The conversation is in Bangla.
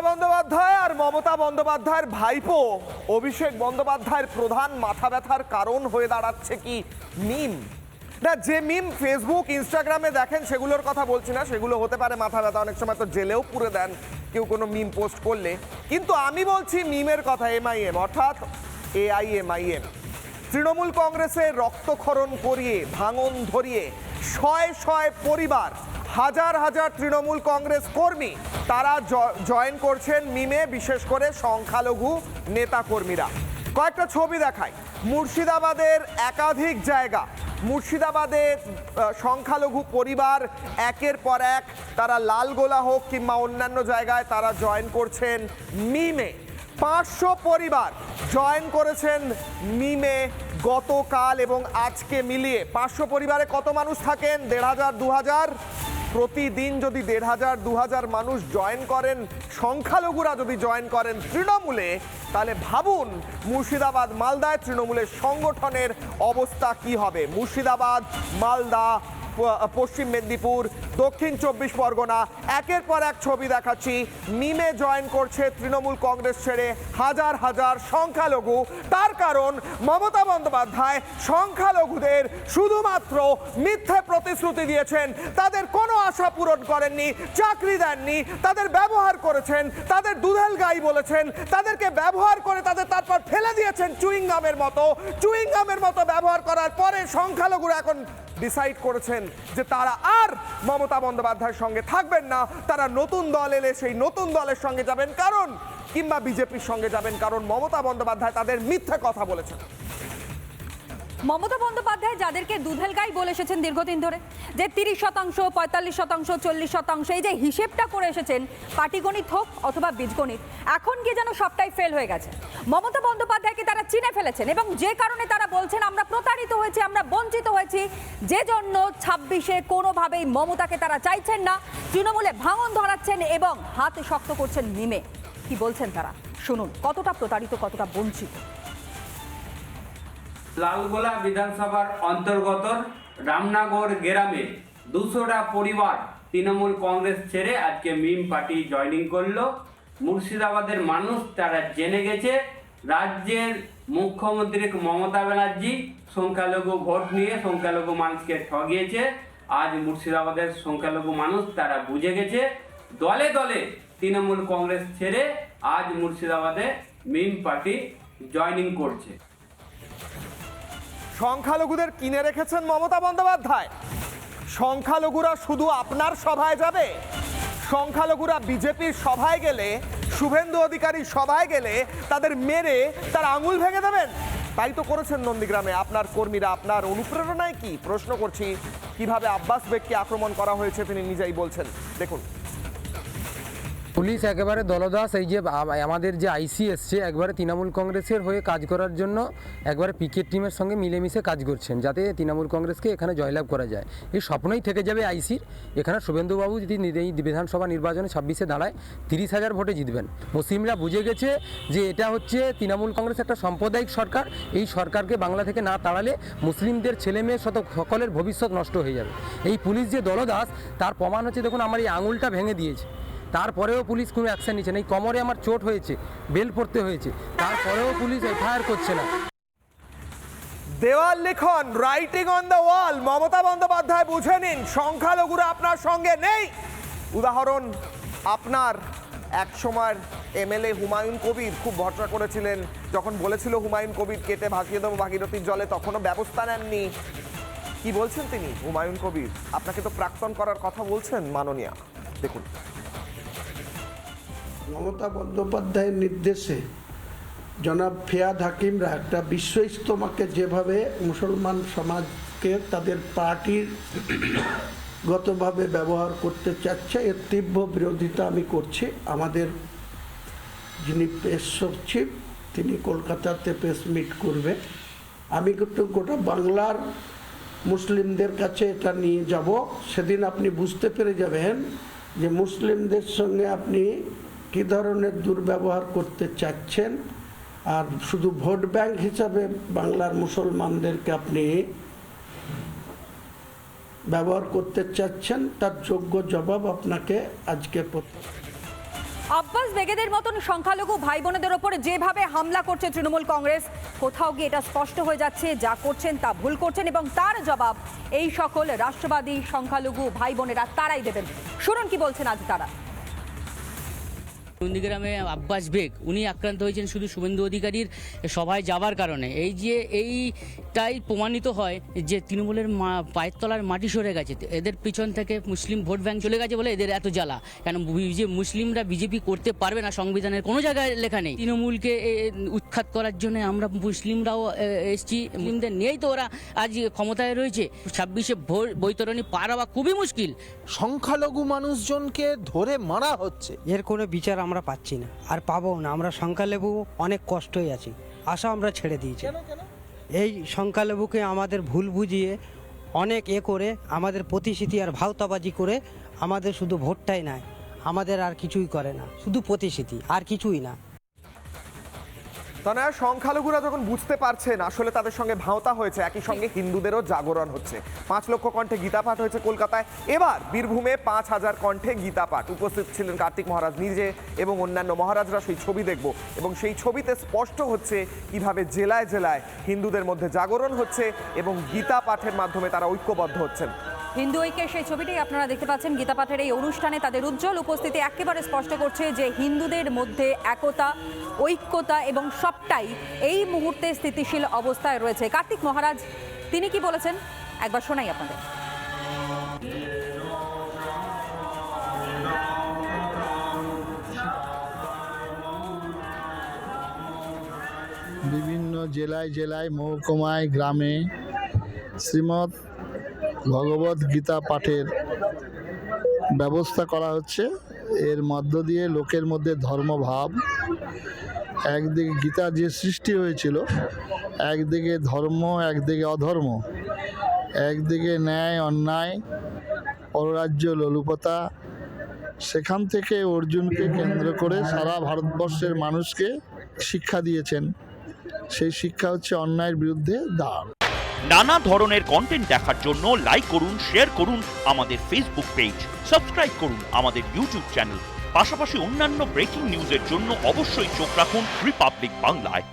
বন্দ্যোপাধ্যায় আর মমতা বন্দ্যোপাধ্যায়ের ভাইপো অভিষেক বন্দ্যোপাধ্যায়ের প্রধান মাথা ব্যথার কারণ হয়ে দাঁড়াচ্ছে কি মিম না। যে মিম ফেসবুক ইনস্টাগ্রামে দেখেন সেগুলোর কথা বলছি না, সেগুলো হতে পারে মাথা ব্যথা, অনেক সময় তো জেলেও পুরে দেন কেউ কোনো মিম পোস্ট করলে। কিন্তু আমি বলছি মিমের কথা, এমআইএম অর্থাৎ AIMIM তৃণমূল কংগ্রেসের রক্তক্ষরণ করিয়ে ভাঙন ধরিয়ে শয়ে শয়ে পরিবার, হাজার হাজার তৃণমূল কংগ্রেস কর্মী তারা জয়েন করছেন মিমে, বিশেষ করে সংখ্যালঘু নেতাকর্মীরা। কয়েকটা ছবি দেখায়। মুর্শিদাবাদের একাধিক জায়গা, মুর্শিদাবাদের সংখ্যালঘু পরিবার একের পর এক তারা লালগোলা হোক কিংবা অন্যান্য জায়গায় তারা জয়েন করছেন মিমে। 500 পরিবার জয়েন করেছেন মিমে গতকাল এবং আজকে মিলিয়ে। 500 পরিবারে কত মানুষ থাকেন? 1500 2000। প্রতিদিন যদি 1500 2000 মানুষ জয়েন করেন, সংখ্যালঘুরা যদি জয়েন করেন তৃণমূলে, তাহলে ভাবুন মুর্শিদাবাদ মালদায় তৃণমূলের সংগঠনের অবস্থা কি হবে। মুর্শিদাবাদ, মালদা, পশ্চিম মেদিনীপুর, দক্ষিণ 24 পরগনা, একের পর এক ছবি দেখাচ্ছি। মিমে জয়েন করছে তৃণমূল কংগ্রেস ছেড়ে হাজার হাজার সংখ্যালঘু। তার কারণ মমতা বন্দ্যোপাধ্যায় সংখ্যালঘুদের শুধুমাত্র মিথ্যে প্রতিশ্রুতি দিয়েছেন, তাদের কোনো আশা পূরণ করেননি, চাকরি দেননি, তাদের ব্যবহার করেছেন, তাদের দুধেল গাই বলেছেন, তাদেরকে ব্যবহার করে তারপর ফেলে দিয়েছেন চুইংগামের মতো ব্যবহার করার পরে সংখ্যালঘুরা এখন ডিসাইড করেছেন যে তারা আর মমতা বন্দ্যোপাধ্যায়ের সঙ্গে থাকবেন না, তারা নতুন দল এলে সেই নতুন দলের সঙ্গে যাবেন, কারণ কিংবা বিজেপির সঙ্গে যাবেন, কারণ মমতা বন্দ্যোপাধ্যায় তাদের মিথ্যে কথা বলেছেন। মমতা বন্দ্যোপাধ্যায় যাদেরকে দুধেল গাই বলে এসেছেন দীর্ঘদিন ধরে, যে 30%, 45%, 40%, এই যে হিসেবটা করে এসেছেন, পাটিগণিত হোক অথবা বীজগণিত, এখন গিয়ে যেন সবটাই ফেল হয়ে গেছে। মমতা বন্দ্যোপাধ্যায়কে তারা চিনে ফেলেছেন এবং যে কারণে তারা বলছেন আমরা প্রতারিত হয়েছি, আমরা বঞ্চিত হয়েছি, যে জন্য 26-এ কোনোভাবেই মমতাকে তারা চাইছেন না, তৃণমূলে ভাঙন ধরাচ্ছেন এবং হাত শক্ত করছেন মিমে। কি বলছেন তারা, শুনুন কতটা প্রতারিত, কতটা বঞ্চিত। লালগোলা বিধানসভার অন্তর্গত রামনগর গ্রামে 200টা পরিবার তৃণমূল কংগ্রেস ছেড়ে আজকে মিম পার্টি জয়েনিং করলো। মুর্শিদাবাদের মানুষ তারা জেনে গেছে রাজ্যের মুখ্যমন্ত্রী মমতা ব্যানার্জি সংখ্যালঘু ভোট নিয়ে সংখ্যালঘু মানুষকে ঠগিয়েছে। আজ মুর্শিদাবাদের সংখ্যালঘু মানুষ তারা বুঝে গেছে, দলে দলে তৃণমূল কংগ্রেস ছেড়ে আজ মুর্শিদাবাদে মিম পার্টি জয়েনিং করছে। সংখ্যালঘুদের কিনে রেখেছেন মমতা বন্দ্যোপাধ্যায়। সংখ্যালঘুরা শুধু আপনার সভায় যাবে? সংখ্যালঘুরা বিজেপির সভায় গেলে, শুভেন্দু অধিকারীর সভায় গেলে তাদের মেরে তার আঙুল ভেঙে দেবেন? তাই তো করেছেন নন্দীগ্রামে আপনার কর্মীরা। আপনার অনুপ্রেরণায় কি? প্রশ্ন করছি। কিভাবে আব্বাস বেগকে আক্রমণ করা হয়েছে তিনি নিজেই বলছেন, দেখুন। পুলিশ একেবারে দলদাস। এই যে আমাদের যে আইসি এসছে একবারে তৃণমূল কংগ্রেসের হয়ে কাজ করার জন্য একবারে পিকেট টিমের সঙ্গে মিলেমিশে কাজ করছেন, যাতে তৃণমূল কংগ্রেসকে এখানে জয়লাভ করা যায়। এই স্বপ্নই থেকে যাবে আইসির। এখানে শুভেন্দুবাবু যদি এই বিধানসভা নির্বাচনে 26-এ দাঁড়ায় 30,000 ভোটে জিতবেন। মুসলিমরা বুঝে গেছে যে এটা হচ্ছে তৃণমূল কংগ্রেস একটা সাম্প্রদায়িক সরকার। এই সরকারকে বাংলা থেকে না তাড়ালে মুসলিমদের ছেলে মেয়ে সকলের ভবিষ্যৎ নষ্ট হয়ে যাবে। এই পুলিশ যে দলদাস তার প্রমাণ হচ্ছে, দেখুন আমার এই আঙুলটা ভেঙে দিয়েছে, তারপরেও পুলিশ কোনো অ্যাকশন নিচ্ছে না। এই কোমরে আমার চোট হয়েছে, বেল পড়তে হয়েছে, তারপরেও পুলিশ এফআইআর করছে না। দেওয়াল লিখন, রাইটিং অন দ্য ওয়াল। মমতা বন্দ্যোপাধ্যায় বুঝে নিন, সংখ্যালঘুরা আপনার সঙ্গে নেই। উদাহরণ, আপনার এক সময়ের MLA হুমায়ুন কবির খুব ভরসা করেছিলেন, যখন বলেছিল হুমায়ুন কবির কেটে ভাসিয়ে দেবো ভাগীরথীর জলে, তখনও ব্যবস্থা নেননি। কি বলছেন তিনি, হুমায়ুন কবির? আপনাকে তো প্রাক্তন করার কথা বলছেন মাননীয়া, দেখুন। মমতা বন্দ্যোপাধ্যায়ের নির্দেশে জনাব ফিয়াদ হাকিমরা একটা বিশ্ব ইজতেমাকে যেভাবে মুসলমান সমাজকে তাদের পার্টির গতভাবে ব্যবহার করতে চাচ্ছে, এর তীব্র বিরোধিতা আমি করছি। আমাদের যিনি প্রেস সচিব তিনি কলকাতাতে প্রেস মিট করবে, আমি কিন্তু গোটা বাংলার মুসলিমদের কাছে এটা নিয়ে যাব। সেদিন আপনি বুঝতে পেরে যাবেন যে মুসলিমদের সঙ্গে আপনি কী ধরনের দুর্ব্যবহার করতে চাচ্ছেন, আর শুধু ভোট ব্যাংক হিসাবে বাংলার মুসলমানদেরকে আপনি ব্যবহার করতে চাচ্ছেন, তার যোগ্য জবাব আপনাকে আজকে আব্বাস বেগেদের মতন সংখ্যালঘু ভাই বোনেদের ওপর যেভাবে হামলা করছে তৃণমূল কংগ্রেস, কোথাও গিয়ে এটা স্পষ্ট হয়ে যাচ্ছে যা করছেন তা ভুল করছেন, এবং তার জবাব এই সকল রাষ্ট্রবাদী সংখ্যালঘু ভাই বোনেরা তারাই দেবেন। শুনুন কি বলছেন আজ তারা। নন্দীগ্রামে আব্বাস বেগ উনি আক্রান্ত হয়েছেন শুধু শুভেন্দু অধিকারীর সভায় যাবার কারণে। এইটাই প্রমাণিত হয় যে তৃণমূলের পায়ের তলার মাটি সরে গেছে, এদের পিছন থেকে মুসলিম ভোট ব্যাংক চলে গেছে বলে এদের এত জ্বালা। কেন যে মুসলিমরা বিজেপি করতে পারবে না, সংবিধানের কোনো জায়গায় লেখা নেই। তৃণমূলকে উৎখাত করার জন্য আমরা মুসলিমরাও এসছি, মুসলিমদের নিয়েই তো ওরা আজ ক্ষমতায় রয়েছে। 26-এ বৈতরণী পার হওয়া খুবই মুশকিল। সংখ্যালঘু মানুষজনকে ধরে মারা হচ্ছে, এর কোনো বিচার আমরা পাচ্ছি না, আর পাবো না। আমরা সংখ্যালঘু অনেক কষ্টই আছি, আশা আমরা ছেড়ে দিয়েছি। এই সংখ্যালঘুকে আমাদের ভুল বুঝিয়ে অনেক করে আমাদের প্রতিশ্রুতি আর ভাওতাবাজি করে আমাদের শুধু ভোটটাই নেয়, আমাদের আর কিছুই করে না, শুধু প্রতিশ্রুতি আর কিছুই না। তনয়া, সংখ্যালঘুরা যখন বুঝতে পারছেন আসলে তাদের সঙ্গে ভাঁওতা হয়েছে, একই সঙ্গে হিন্দুদেরও জাগরণ হচ্ছে। 5 লক্ষ কণ্ঠে গীতা পাঠ হয়েছে কলকাতায়, এবার বীরভূমে 5000 কণ্ঠে গীতা পাঠ। উপস্থিত ছিলেন কার্তিক মহারাজ নিজে এবং অন্যান্য মহারাজরা। সেই ছবি দেখব এবং সেই ছবিতে স্পষ্ট হচ্ছে কিভাবে জেলায় জেলায় হিন্দুদের মধ্যে জাগরণ হচ্ছে এবং গীতা পাঠের মাধ্যমে তারা ঐক্যবদ্ধ হচ্ছেন। হিন্দু ঐক্যের সেই ছবিটাই আপনারা দেখতে পাচ্ছেন। গীতা পাঠের এই অনুষ্ঠানে তাদের উজ্জ্বল উপস্থিতি একেবারে স্পষ্ট করছে যে হিন্দুদের মধ্যে একতা, ঐক্যতা এবং সবটাই এই মুহূর্তে স্থিতিশীল অবস্থায় রয়েছে। কার্তিক মহারাজ তিনি কি বলেছেন একবার শোনাই আপনাদের। বিভিন্ন জেলায় জেলায় মহকুমায় গ্রামে শ্রীমদ্ ভগবদ গীতা পাঠের ব্যবস্থা করা হচ্ছে। এর মধ্য দিয়ে লোকের মধ্যে ধর্মভাব, একদিকে গীতা যে সৃষ্টি হয়েছিল, একদিকে ধর্ম একদিকে অধর্ম, একদিকে ন্যায় অন্যায়, পররাজ্য লোলুপতা, সেখান থেকে অর্জুনকে কেন্দ্র করে সারা ভারতবর্ষের মানুষকে শিক্ষা দিয়েছেন। সেই শিক্ষা হচ্ছে অন্যায়ের বিরুদ্ধে দাঁড়। নানা ধরনের কন্টেন্ট দেখার জন্য লাইক করুন, শেয়ার করুন আমাদের ফেসবুক পেজ, সাবস্ক্রাইব করুন আমাদের ইউটিউব চ্যানেল। পাশাপাশি অন্যান্য ব্রেকিং নিউজের জন্য অবশ্যই চোখ রাখুন রিপাবলিক বাংলায়।